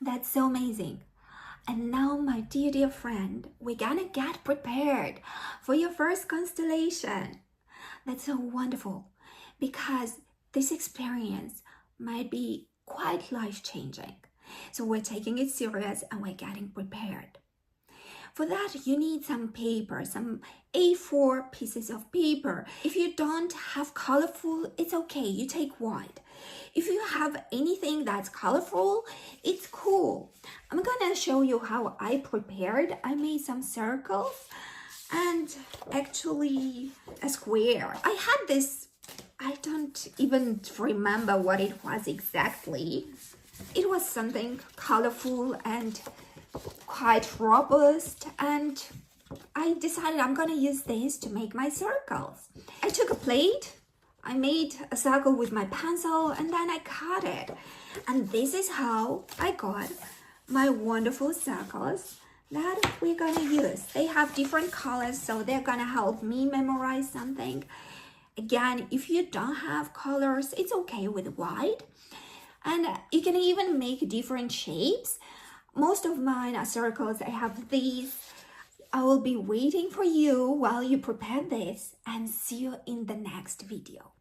That's so amazing. And now, my dear friend, we're gonna get prepared for your first constellation. That's so wonderful because this experience might be quite life-changing. So we're taking it serious and we're getting prepared. For that, you need some paper, some A4 pieces of paper. If you don't have colorful, it's okay, you take white. If you have anything that's colorful, it's cool. I'm gonna show you how I prepared. I made some circles and actually a square. I had this, I don't even remember what it was exactly. It was something colorful and quite robust, and I decided I'm gonna use this to make my circles. I took a plate, I made a circle with my pencil, and then I cut it. And this is how I got my wonderful circles that we're gonna use. They have different colors, so they're gonna help me memorize something. Again, if you don't have colors, it's okay with white. And you can even make different shapes. Most of mine are circles. I have these. I will be waiting for you while you prepare this, and see you in the next video.